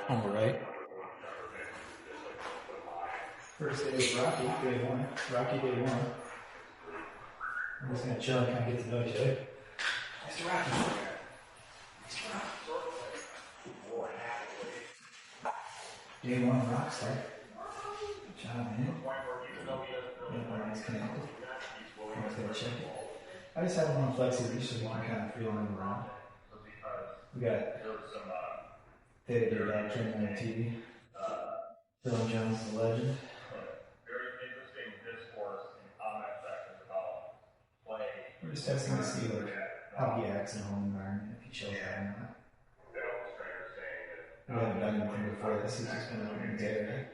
On the right. First day is Rocky, day one. Rocky, day one. I'm just gonna chill and kind of get to know each other. Mr. Rocky. Mr. Rocky. Day one rockstar. Good job, man. Yeah, everything's connected. I'm just gonna check it. I just have one flexi leash so we can kind of feel him around. We got day-to-day dad training on TV. Phil Jones, the legend. Very interesting discourse in comment sections about play. We're just testing to see like how he acts in a home environment, if he chills out or not. We haven't done anything before this. He's just been out in the area,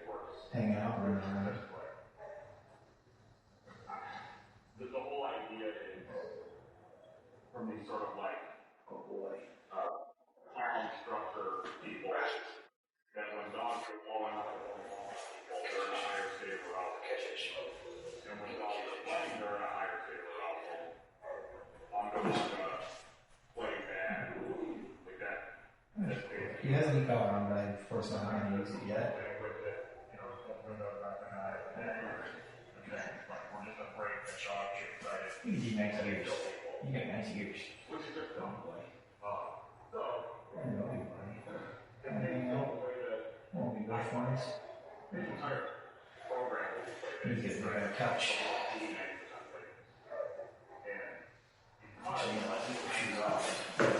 hanging out, running around. The whole idea is from these sort of like, plan structure people, that when dogs are blowing up people, they're in a higher state of arousal. And when dogs are playing, they're in a higher state of arousal. I'm going to play bad, like that. He has any color on, but I, of course, I'm not going to use it yet. You can do nice ears. You got nice ears. Don't play. I know you, buddy. Won't be good for us. You get rid of a couch. Shoes off.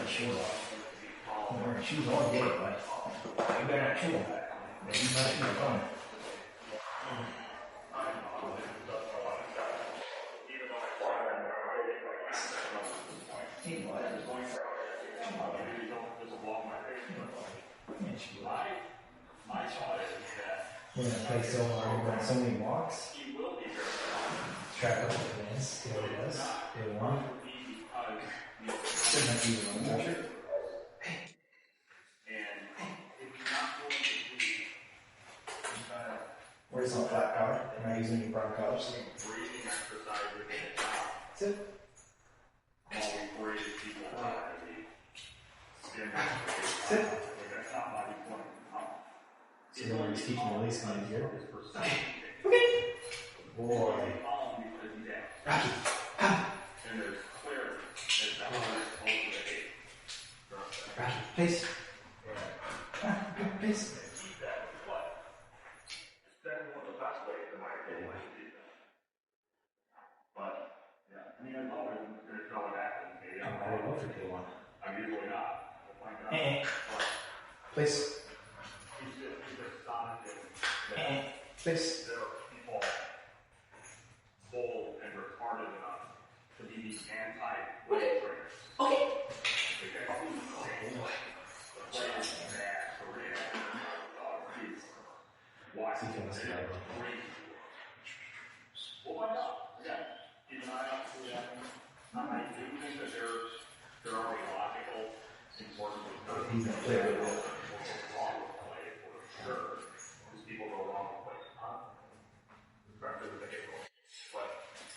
Shoes off. Shoes all good, but you better not chew them. Maybe you might be fun. We're going to play so hard, we're going so many walks. Track up the plans, see how he does. Day one. Shouldn't have to use one measure. Where's some flat card? Am I using any brown cards? Sit. Sit. So then we're just teaching release coming here. Okay. Boy. Rocky. Come. Rocky, please. Please. I'm usually not. Please. Please. There are people bold and retarded enough to be these anti-play trainers. Okay. Why? Well, why not? Yeah. Keep an eye out for that. I do think that there are logical, important He's not clear. wrong with play for sure. Because people go wrong with play. But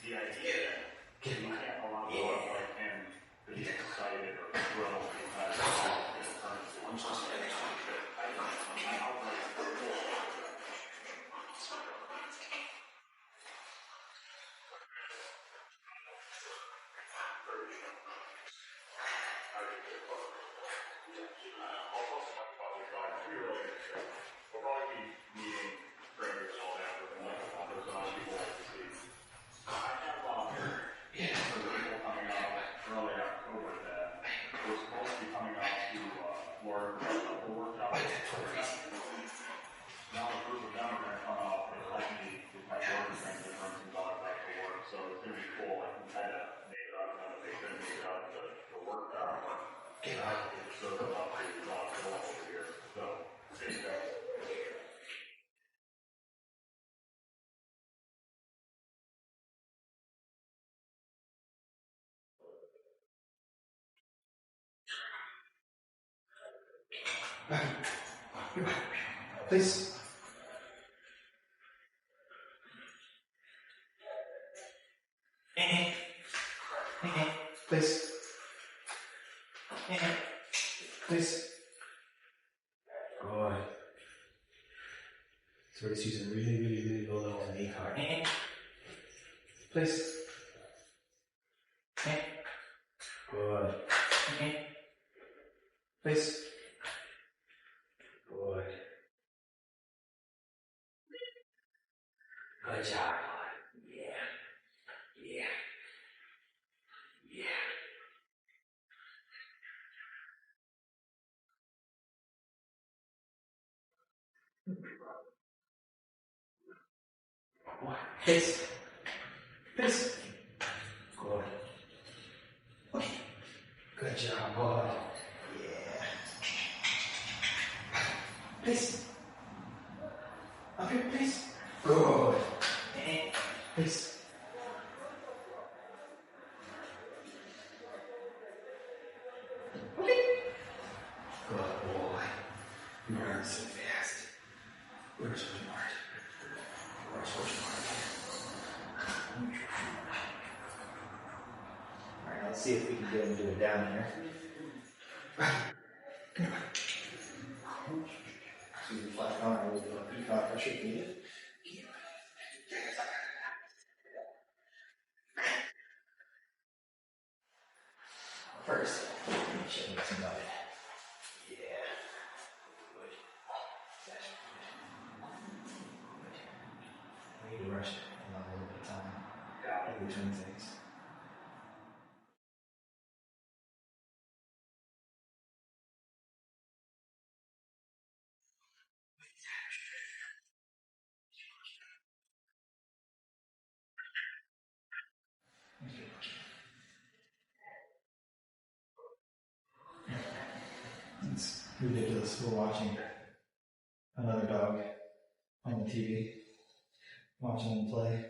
the idea that you can't allow the dog like him to be excited or grow because I'm just we'll probably be meeting trainers and all that with them. There's a lot of people like to see. I have some people coming out early October that were supposed to be coming out to learn the workshop. Now the group of them are going to come out and help me with my work and bring some dogs back to work. So it's going to be cool. I can kind of make it out of them if they couldn't make it out of the workshop. So they'll help me over here. So stay tuned. Please. Please. Please. Good. Good. So we're just using really low levels of knee car. Please. Good. Please. Good. Good job. Yeah. Please. Please. Good. Okay. Good job, boy. Yeah. Please. Up here, please. Good. Please. Okay. Good boy. You learn so fast. We're so smart. We're so smart. Alright, let's see if we can get him to do it down here. See the flat corner, we'll do a peacock pressure if needed. First, should make some noise. Yeah. Good. That's good. We need to rush it. Allow a little bit of time. In between things. It's ridiculous. We're watching another dog on the TV, watching him play.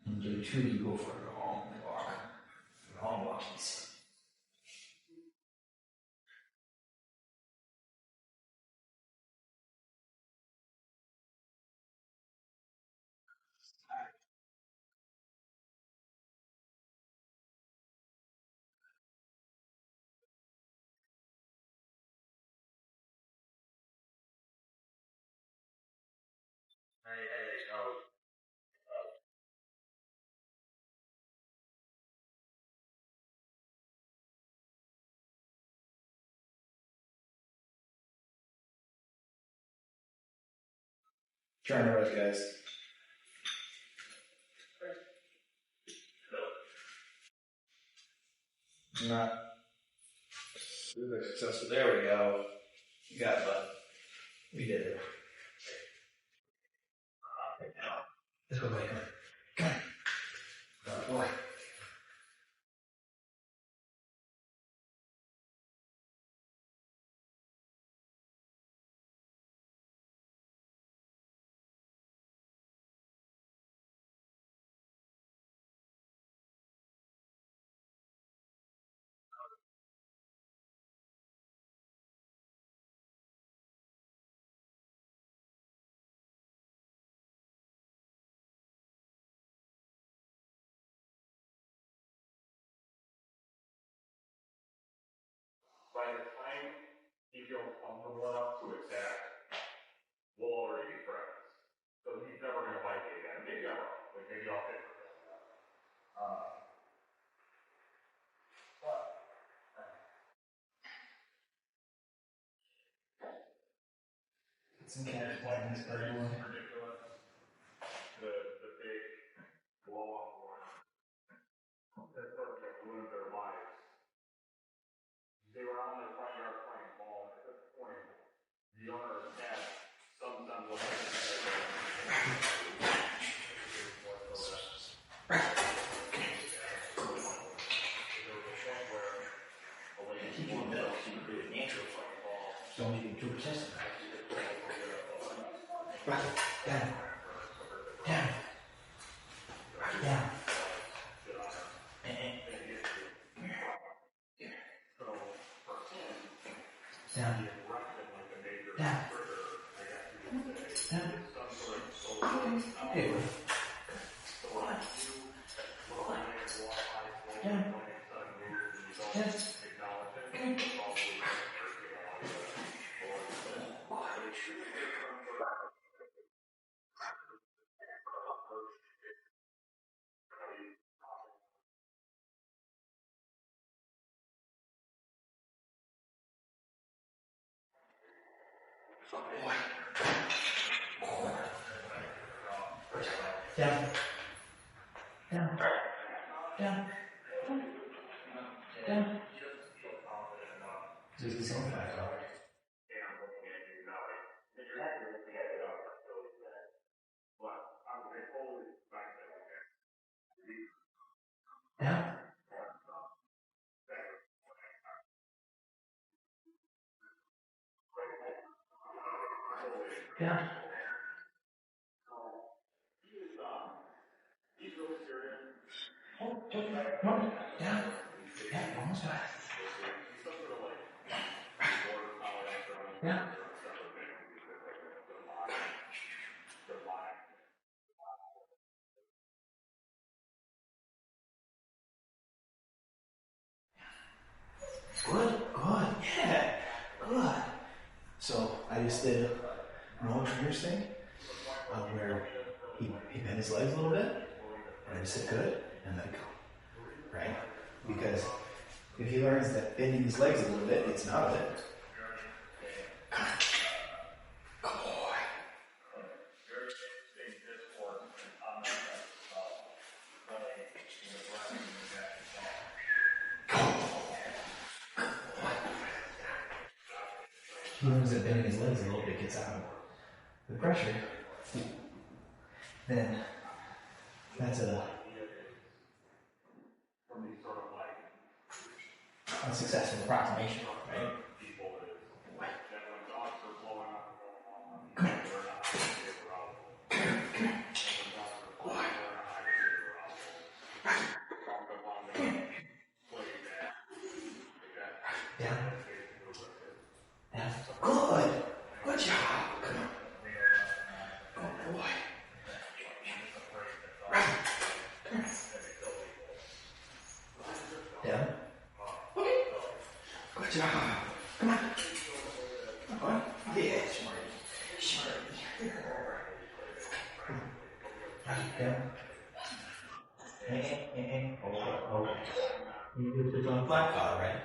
And day 2, you go for a long walk. Long walkies. Trying to rest, guys. Not super successful. There we go. You got it, bud. We did it. Let's go, buddy. Come on. Good boy. By the time he feels comfortable enough to attack, we'll already be friends. So he's never going to bite me again. Maybe I'm wrong. Like, maybe I'll fit for this. Some cat playing this pretty one. Ridiculous. The big blow off one. That sort of like ruined their lives. They were out in their front yard playing ball, and at this point, the owner had some semblance of Keep it in the middle, keep it natural fucking ball. Don't even do a test. Rock it. Down. Down. Rock it down. Down. Down. Down. Hey, down. Down. Down. Down. Down. Down. This is so fast. Down. Down. No. Down. Yeah, almost got it. Yeah. Good, good, yeah, good. So I just did an old triggers thing where he bent his legs a little bit, and I just said good, and let it go, right? Because if he learns that bending his legs a little bit gets him out of it, come on, good boy. He learns that bending his legs a little bit gets out of the pressure, then that's a successful approximation, right? Come here. Come here. Come here. Boy. Come here. Down. Down. Good. Good job. Come on. Good boy. Right. Come here. Down. Okay. Good job. Come on. Come on. Yeah, smarty. Smarty. Right. Down. Oh. You put it on a flat collar, right?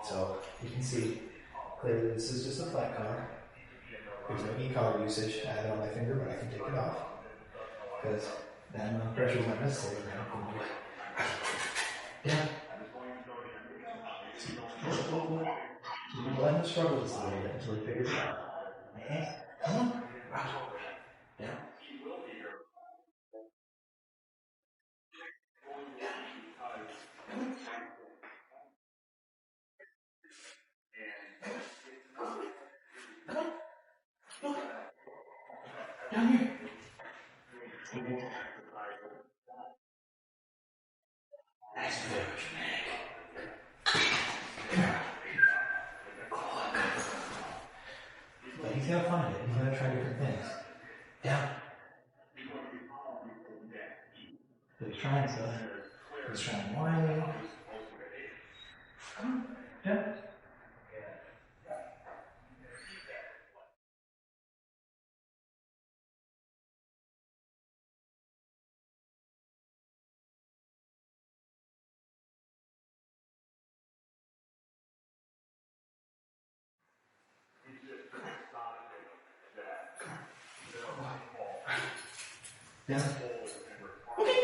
So you can see clearly this is just a flat collar. There's no e-collar usage. I have it on my finger, but I can take it off because that amount of pressure is not necessary now. Down. Let him struggle just a little bit until he figures it out. Come on. Down. Down here. That's very dramatic. But he's gonna find it. He's gonna try different things. Down. So he's trying stuff. He's trying whining. Come on. Down. Down. Okay.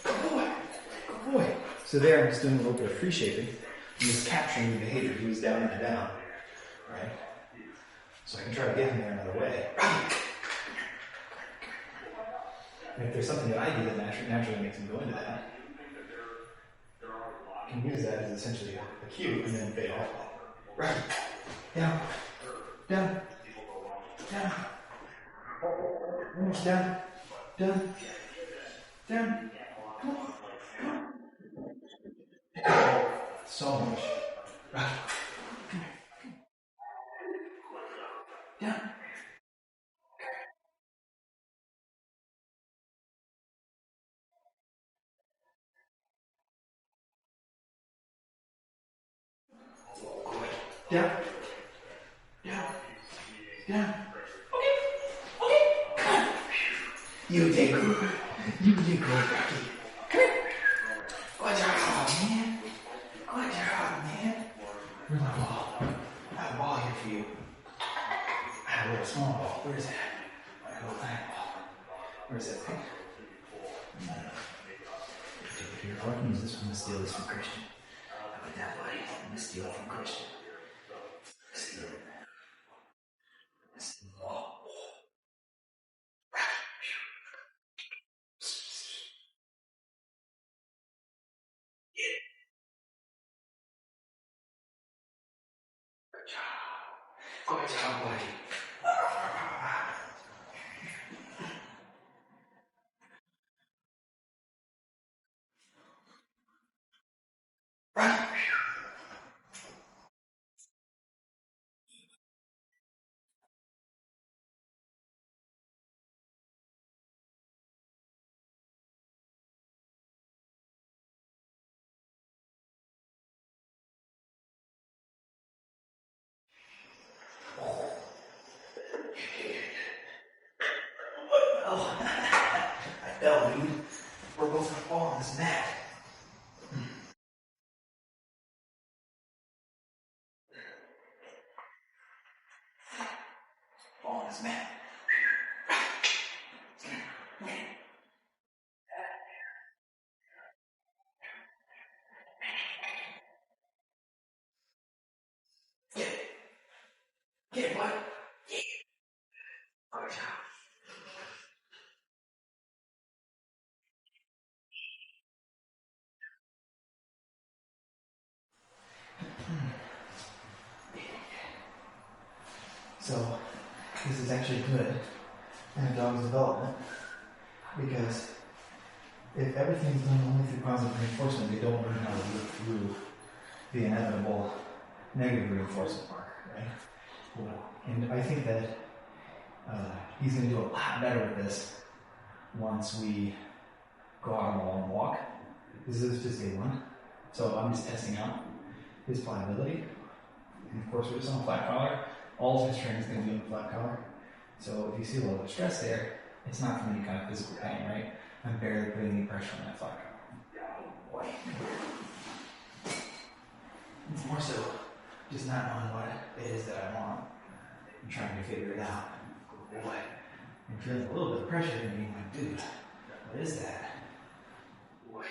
Good boy. Good boy. So there I'm just doing a little bit of free shaping. I'm just capturing the behavior. He was down and down. Right? So I can try to get him there another way. And if there's something that I do that naturally makes him go into that, I can use that as essentially a cue and then fade off. Right. Down. Down. Down. Almost down. Down. Down. Come on. So much. Right. Come here. Down. Down. Down. Down. Okay. Come on. You did good. You did good, Rocky. Come here. Good job, man. Good job, man. Where's my ball? I have a ball here for you. I have a little small ball. Where is that? I have a little tiny ball. Where's that thing? Take it here. I can use this one. I'm going to steal this from Christian. How about that, buddy? I'm going to steal it from Christian. Steal it. Steal the ball. Good job, buddy. Run. Oh, I fell, dude. We're both gonna fall on this mat. Fall on this mat. Get it. Get it, bud. Yeah. Good job. So, this is actually good in a dog's development because if everything's done only through positive reinforcement, they don't learn how to live through the inevitable negative reinforcement mark, right? And I think that he's going to do a lot better with this once we go out on a long walk. This is just day one, so I'm just testing out his pliability. And of course, we're just on a flat collar. All of his training is going to be on the flat collar. So if you see a little bit of stress there, it's not from any kind of physical pain, right? I'm barely putting any pressure on that flat collar. It's more so just not knowing what it is that I want and trying to figure it out. Boy, I'm feeling a little bit of pressure and being like, dude, what is that? Boy.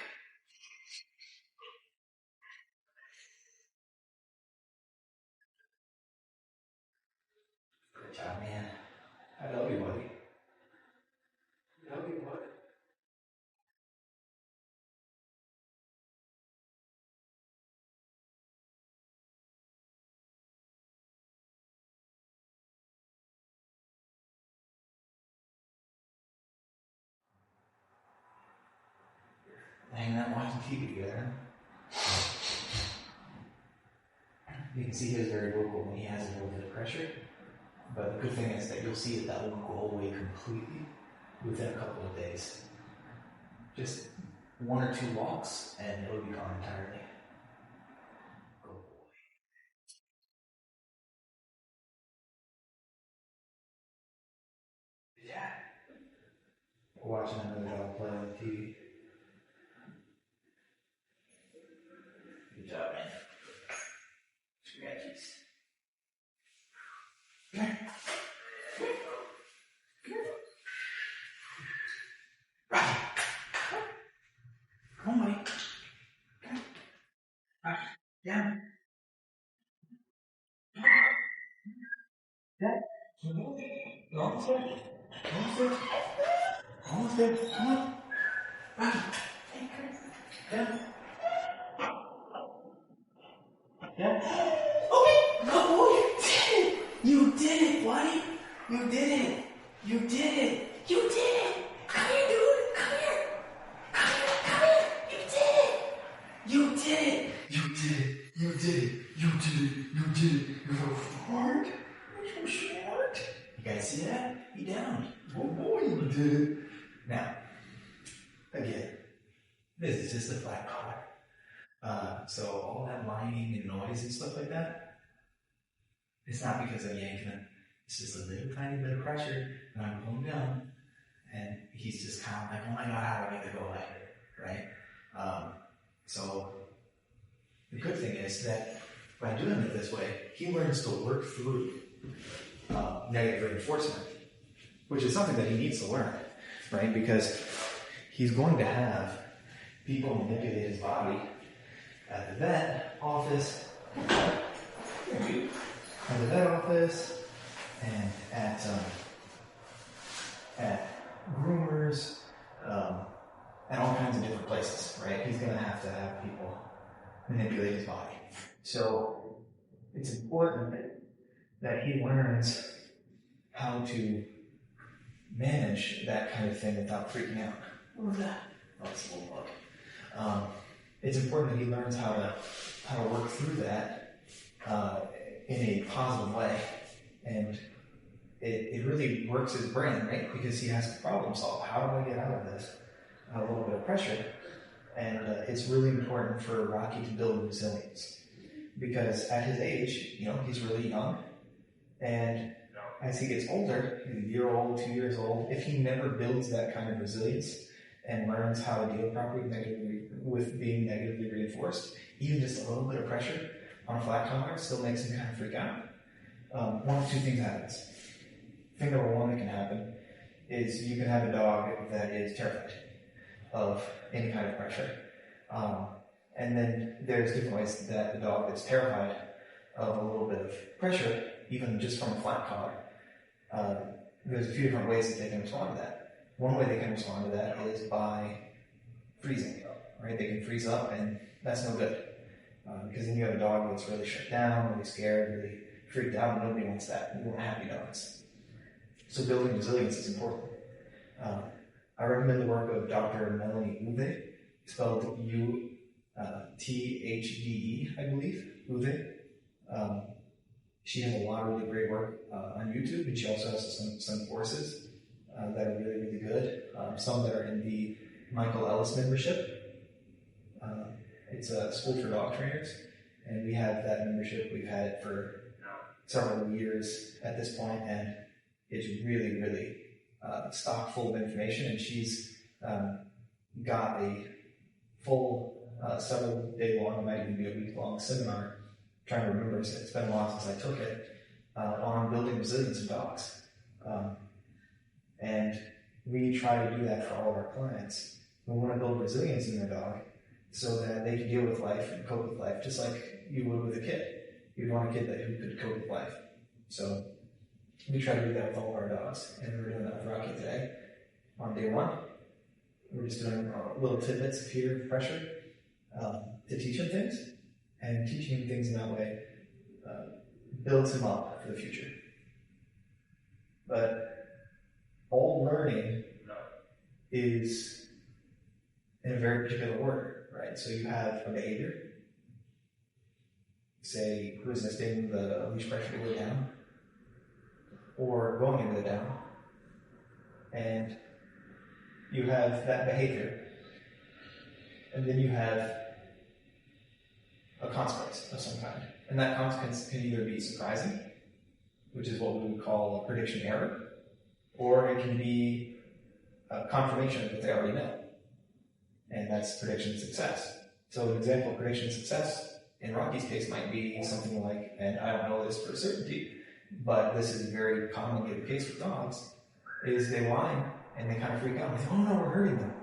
Good job, man. I love you, buddy. I love you, buddy. Hanging out watching TV together. You can see he was very vocal when he has a little bit of pressure. But the good thing is that you'll see that won't go away completely within a couple of days. Just one or two walks and it'll be gone entirely. Good boy. Yeah. Watching another dog play on the TV. Good job, man. Scratchies. Come here. Right. Come on, buddy. Come on. Right. Down. Down. Almost there. Almost there. Almost there. Come on. Right. Down. Yeah. Okay. Oh, you did it. You did it, buddy. You did it. You did it! You did it! Come here, dude! Come here! Come here! Come here! You did it! You did it! You did it! You did it! You did it! You did it! You're so smart! You're so smart! You guys see that? He downed. Oh boy, you did it! Now, again, this is just a flat collar. So all that whining and noise and stuff like that, it's not because I'm yanking him. It's just a little tiny bit of pressure, and I'm pulling down, and he's just kind of like, oh my God, how do I make it go lighter, right? So the good thing is that by doing it this way, he learns to work through negative reinforcement, which is something that he needs to learn, right? Because he's going to have people manipulate his body at the vet office, and at groomers, and all kinds of different places, right? He's going to have people manipulate his body. So it's important that he learns how to manage that kind of thing without freaking out. What was that? Oh, it's a little bug. It's important that he learns how to work through that in a positive way, and it really works his brain, right? Because he has to problem solve. How do I get out of this? A little bit of pressure, and it's really important for Rocky to build resilience, because at his age, he's really young, and as he gets older, he's a year old, 2 years old, if he never builds that kind of resilience and learns how to deal properly with being negatively reinforced, even just a little bit of pressure on a flat collar still makes him kind of freak out. One of two things happens. Thing number one that can happen is you can have a dog that is terrified of any kind of pressure. And then there's different ways that the dog that's terrified of a little bit of pressure, even just from a flat collar, there's a few different ways that they can respond to that. One way they can respond to that is by freezing, right? They can freeze up, and that's no good. Because then you have a dog that's really shut down, really scared, really freaked out, and nobody wants that. We want happy dogs. So building resilience is important. I recommend the work of Dr. Melanie Uve, spelled U-T-H-D-E, I believe, Uve. She has a lot of really great work on YouTube, and she also has some courses that are really, really good. Some that are in the Michael Ellis membership. It's a school for dog trainers, and we have that membership. We've had it for several years at this point, and it's really, really stock full of information, and she's got a full several day long, it might even be a week long seminar, trying to remember, it's been a while since I took it, on building resilience in dogs. And we try to do that for all of our clients. We want to build resilience in their dog so that they can deal with life and cope with life just like you would with a kid. You'd want a kid who could cope with life. So we try to do that with all of our dogs, and we're doing that with Rocky today. On day one, we're just doing little tidbits of fear and pressure to teach him things, and teaching him things in that way builds him up for the future. But all learning is in a very particular order, right? So you have a behavior, say resisting the leash pressure to go down, or going into the down, and you have that behavior, and then you have a consequence of some kind. And that consequence can either be surprising, which is what we would call a prediction error, or it can be a confirmation of what they already know. And that's prediction success. So an example of prediction success in Rocky's case might be something like, and I don't know this for certainty, but this is very commonly the case with dogs, is they whine and they kind of freak out. They think, oh no, we're hurting them.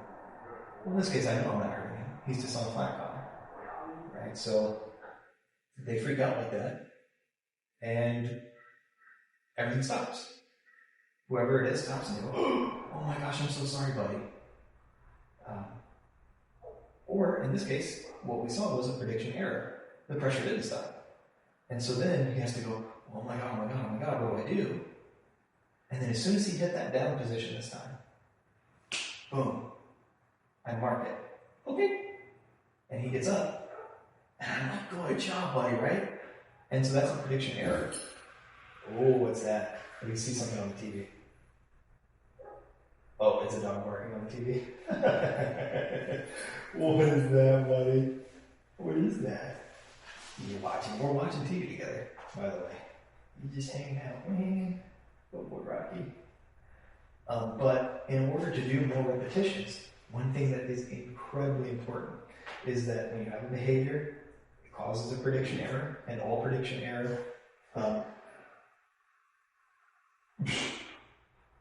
Well, in this case, I know I'm not hurting him. He's just on a flat collar, right? So they freak out like that, and everything stops. Whoever it is stops and they go, oh my gosh, I'm so sorry, buddy. Or in this case, what we saw was a prediction error. The pressure didn't stop. And so then he has to go, oh my God, what do I do? And then as soon as he hit that down position this time, boom, I mark it. Okay. And he gets up. And I'm like, good job, buddy, right? And so that's a prediction error. Oh, what's that? I can see something on the TV. Oh, it's a dog barking on the TV. What is that, buddy? What is that? You're watching. We're watching TV together, by the way. You just hanging out. Go boy, Rocky. But in order to do more repetitions, one thing that is incredibly important is that when you have a behavior, it causes a prediction error, and all prediction error.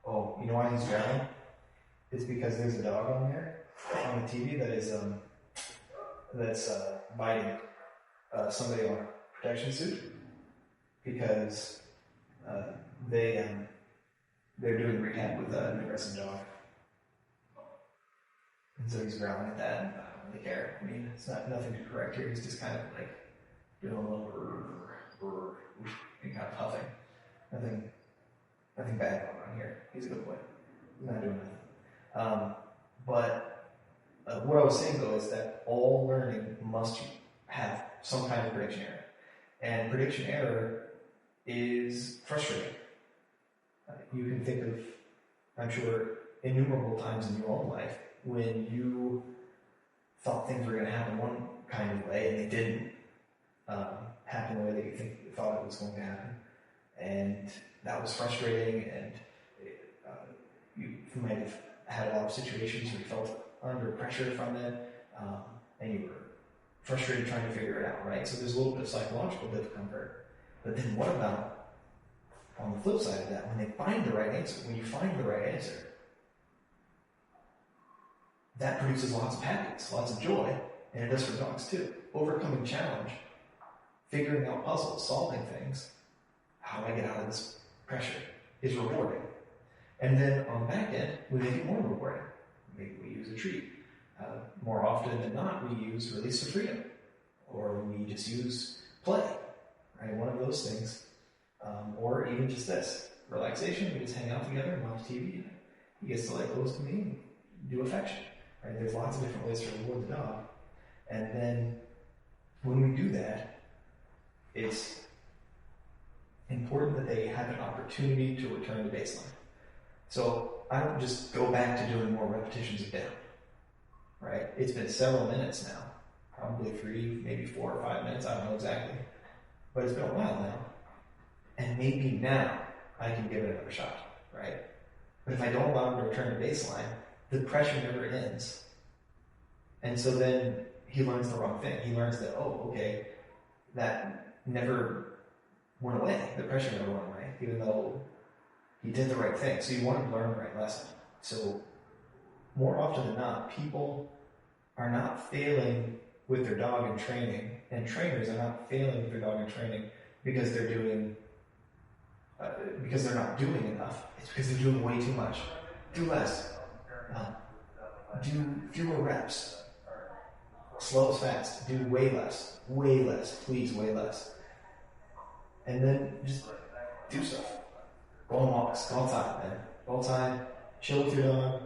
Oh, you know why he's growling? It's because there's a dog on there on the TV that is that's biting somebody on a protection suit because they're doing rehab with an aggressive dog, and so he's growling at that. And I don't really care. I mean, it's nothing to correct here. He's just kind of like doing a little and kind of puffing. Nothing bad going on here. He's a good boy. He's not doing nothing. But what I was saying though is that all learning must have some kind of prediction error. And prediction error is frustrating. You can think of, I'm sure, innumerable times in your own life when you thought things were going to happen one kind of way and they didn't happen the way that you thought it was going to happen. And that was frustrating, and you might have had a lot of situations where you felt under pressure from it, and you were frustrated trying to figure it out, right? So there's a little bit of psychological discomfort. But then what about on the flip side of that, when they find the right answer, when you find the right answer, that produces lots of happiness, lots of joy, and it does for dogs too. Overcoming challenge, figuring out puzzles, solving things, how do I get out of this pressure, is rewarding. And then on the back end, we make it more rewarding. Maybe we use a treat. More often than not, we use release of freedom, or we just use play, right? One of those things. Or even just this, relaxation, we just hang out together and watch TV. He gets to like close to me and do affection, right? There's lots of different ways to reward the dog. And then when we do that, it's important that they have an opportunity to return to baseline. So I don't just go back to doing more repetitions of down, right? It's been several minutes now, probably 3, maybe 4 or 5 minutes, I don't know exactly. But it's been a while now. And maybe now I can give it another shot, right? But if I don't allow him to return to baseline, the pressure never ends. And so then he learns the wrong thing. He learns that, oh, okay, that never went away. The pressure never went away, even though he did the right thing. So you want to learn the right lesson. So more often than not, people are not failing with their dog in training, and trainers are not failing with their dog in training because they're not doing enough. It's because they're doing way too much. Do less. Do fewer reps. Slow is fast. Do way less. Way less. Please, way less. And then just do stuff. Go on walks. Go outside, man. Go outside. Chill with your dog.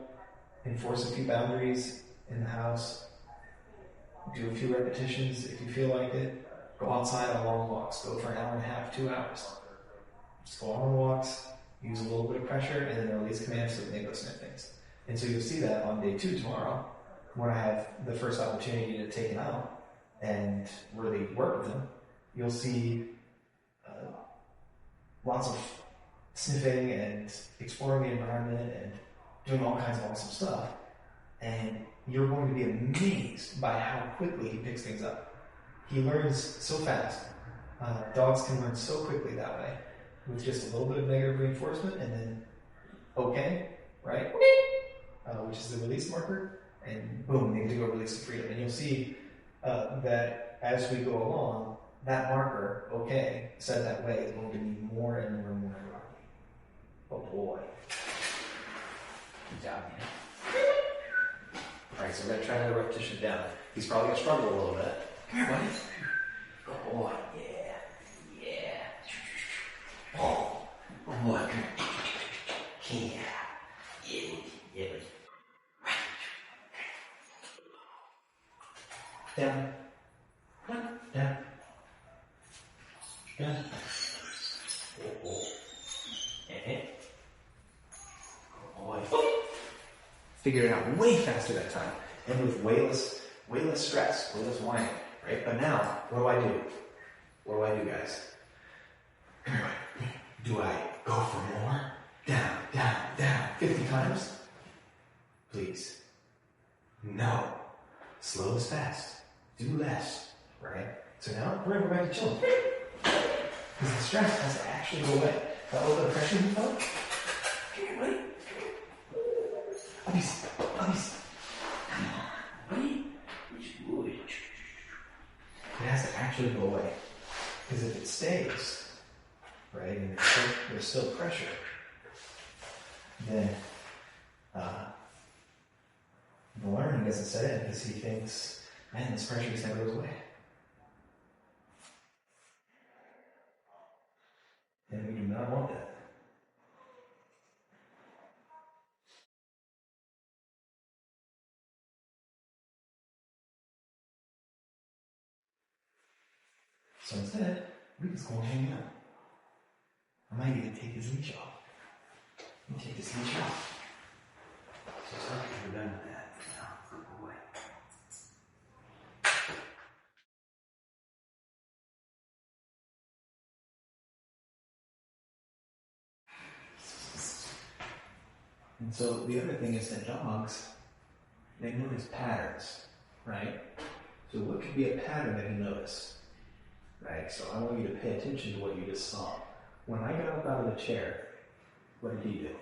Enforce a few boundaries in the house. Do a few repetitions if you feel like it. Go outside on long walks. Go for an hour and a half, 2 hours. Just go on walks, use a little bit of pressure, and then release commands so that they go sniff things. And so you'll see that on day 2 tomorrow, when I have the first opportunity to take him out and really work with him. You'll see lots of sniffing and exploring the environment and doing all kinds of awesome stuff. And you're going to be amazed by how quickly he picks things up. He learns so fast. Dogs can learn so quickly that way, with just a little bit of negative reinforcement, and then okay, right? Which is the release marker, and boom, they get to go release the freedom. And you'll see that as we go along, that marker, okay, said that way, is going to be more and more and more rocky. Oh boy. Good job, man. Alright, so we're going to try another repetition down. He's probably going to struggle a little bit. Come here, buddy. Good boy. Yeah. Yeah. Oh, boy, come here. Yeah. Yeah. Down. Down. Down. Down. Figured it out way faster that time, and with way less stress, way less whining, right? But now, what do? What do, guys? Come here, buddy. Do I go for more? Down, down, down, 50 times? Please. No. Slow is fast. Do less, right? So now, we're gonna go back to chilling. Because the stress has to actually go away. That little bit of pressure you felt? Come here, buddy. Puppies. Come on, buddy. Good. It has to actually go away. Because if it stays, right, and there's still pressure, then the learning doesn't set in because he thinks, man, this pressure just never goes away. And we do not want that. So instead, we just go and hang out. I might even take his leash off. Let me take this leash off. So it's like we're done with that. Now, go away. And so the other thing is that dogs, they notice patterns, right? So what could be a pattern that you notice, right? So I want you to pay attention to what you just saw. When I got up out of the chair, what did he do?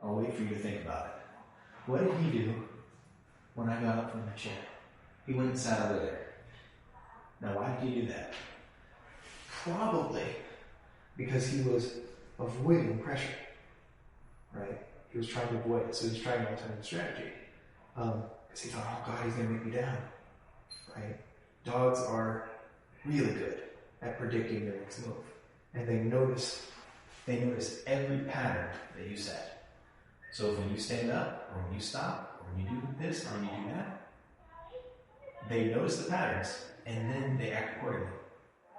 I'll wait for you to think about it. What did he do when I got up from the chair? He went and sat over there. Now, why did he do that? Probably because he was avoiding pressure, right? He was trying to avoid it, so he was trying an alternative strategy. Because he thought, oh God, he's going to make me down, right? Dogs are really good at predicting their next move. And they notice every pattern that you set. So when you stand up, or when you stop, or when you do this, or when you do that, they notice the patterns, and then they act accordingly.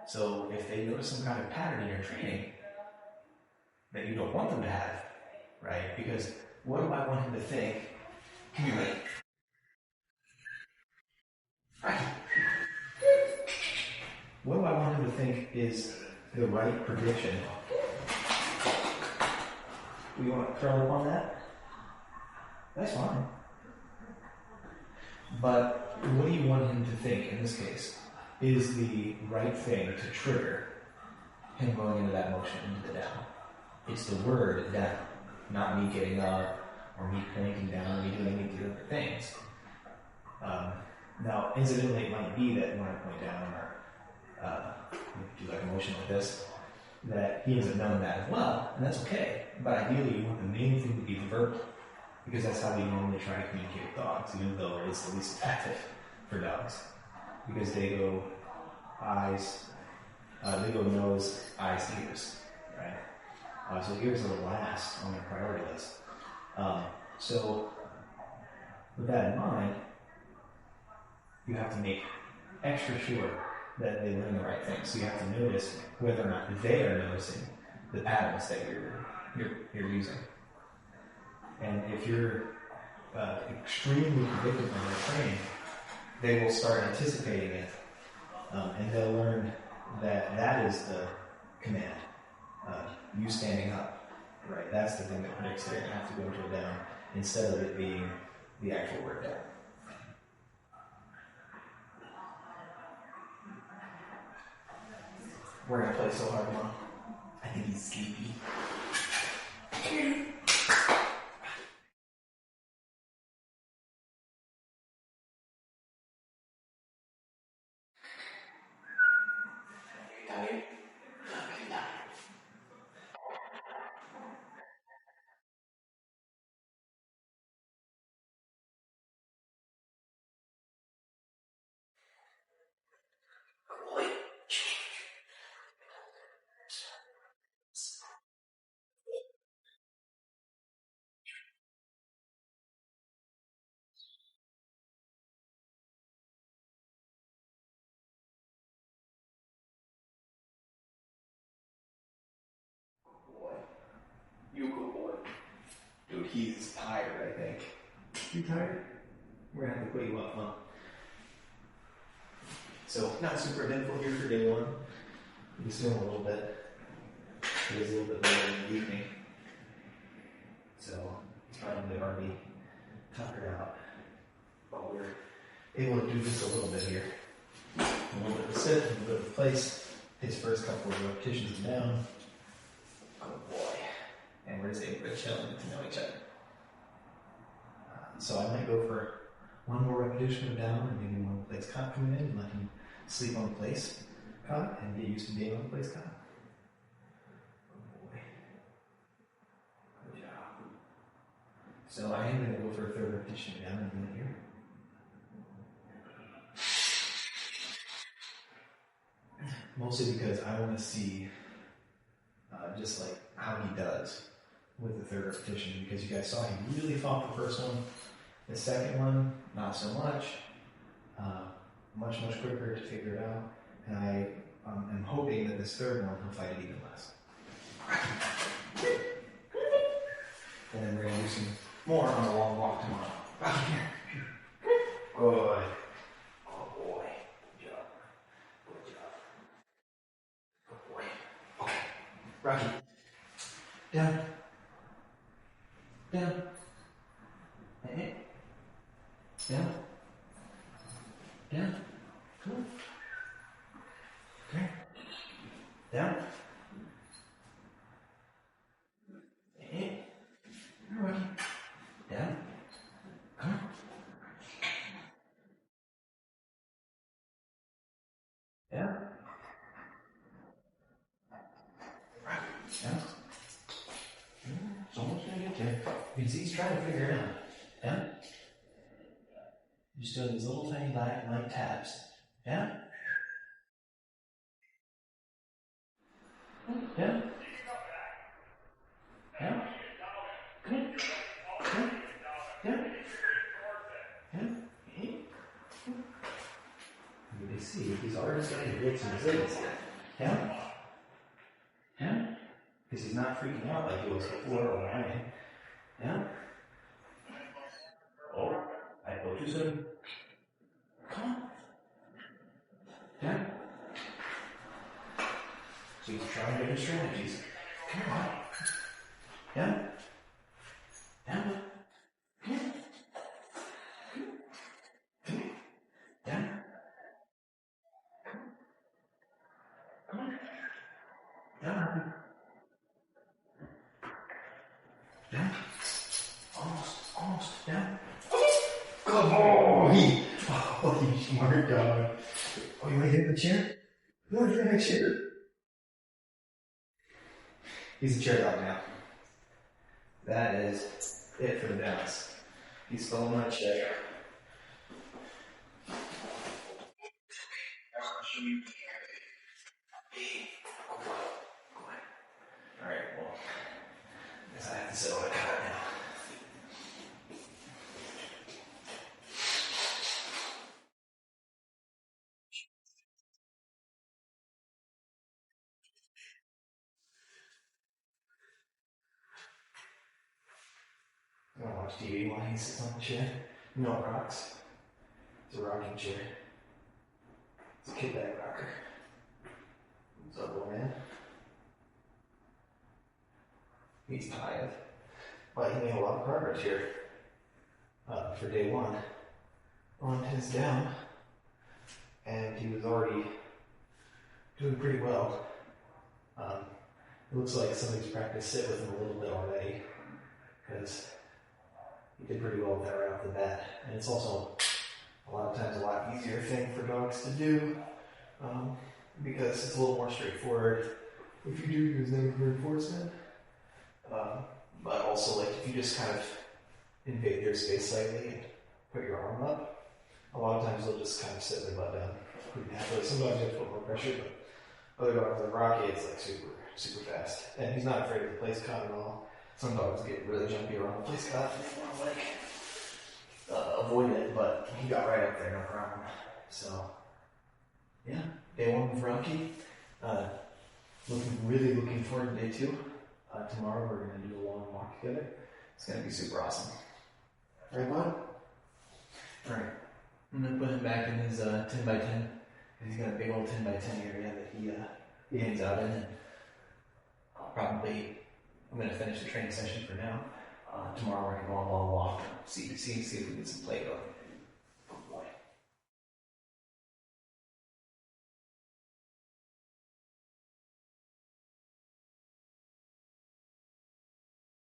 So if they notice some kind of pattern in your training that you don't want them to have, right? Because what do I want him to think? Come here, buddy. Right. What do I want him to think is the right prediction? We want to curl up on that? That's fine. But what do you want him to think in this case is the right thing to trigger him going into that motion, into the down? It's the word down, not me getting up or me pointing down or me doing any of the other things. Now, incidentally, it might be that when I point down or do like a motion like this, that he hasn't known that as well, and that's okay. But ideally, you want the main thing to be verbal, because that's how we normally try to communicate with dogs, even though it's the least effective for dogs, because they go nose, eyes, ears, right? So ears are the last on their priority list. So with that in mind, you have to make extra sure that they learn the right things. So you have to notice whether or not they are noticing the patterns that you're using. And if you're extremely predictive in their training, they will start anticipating it, and they'll learn that that is the command. You standing up, right? That's the thing that predicts they're going to have to go into a down instead of it being the actual word down. We're going to play so hard, Mom. I think he's sleepy. You good boy. Dude, he's tired, I think. You tired? We're gonna have to put you up, huh? So, not super eventful here for day one. He's doing a little bit. It is a little bit later in the evening. So, he's probably already tuckered out. But we're able to do just a little bit here. A little bit of sit, a little bit of place. His first couple of repetitions down. Good boy. And we're just able to chill and get to know each other. So I might go for one more repetition of down and maybe one place cot coming in and let him sleep on the place cot and get used to being on the place cot. Good boy. Good job. So I am going to go for a third repetition of down in a minute here. Mostly because I want to see just like how he does with the third repetition, because you guys saw he really fought the first one. The second one, not so much. Much quicker to figure it out. And I am hoping that this third one he'll fight it even less. And then we're going to do some more on a long walk tomorrow. Rocky, here. Good. Oh boy. Good job. Good job. Good boy. Okay. Rocky. Down. Down. Hey. Down. Down. Come on. Okay. Down. Hey. All right. Down. Come on. Down. Right. Down. It's almost gonna get there. You can see he's trying to figure it out. Down. Just doing these little tiny light taps. Down. Down. Down. Come on. Down. Down. Down. You can see he's already starting to get some resilience here. Down. Down. Because he's not freaking out like he was before or whining. Down. Oh, I told you so. Come on. Down. So he's trying different strategies. Come on. Down. Down. Come on. Down. Come on. Down. Down. Almost. Down. Good boy. Oh, you smart dog. Oh, you want to get in the chair? You want to get in the chair? He's a chair dog now. That is it for the balance. He's following my chair. Alright, well, I guess I have to sit on a cot now. I'm gonna watch TV while he sits on the chair. You know it rocks. It's a rocking chair. It's a kid bag rocker. What's up, little man? He's tired. But he made a lot of progress here for day one on his down. And he was already doing pretty well. It looks like somebody's practiced sit with him a little bit already, because he did pretty well with that right off the bat. And it's also a lot of times a lot easier thing for dogs to do, because it's a little more straightforward if you do use negative reinforcement. But also, like, if you just kind of invade their space slightly and put your arm up, a lot of times they'll just kind of sit their butt down pretty naturally. Some dogs you have to put more pressure, but other dogs like Rocky, it's like super fast. And he's not afraid of the place cot at all. Some dogs get really jumpy around the place cot and they want to, like, avoid it, but he got right up there, no problem. So, yeah, day one with Rocky. Looking forward to day two. tomorrow we're going to do a long walk together. It's going to be super awesome. Right, bud? Alright. I'm going to put him back in his 10 by 10. He's got a big old 10 by 10 area that he hangs out in. And I'm going to finish the training session for now. Tomorrow we're going to go on a long walk. See if we get some play going.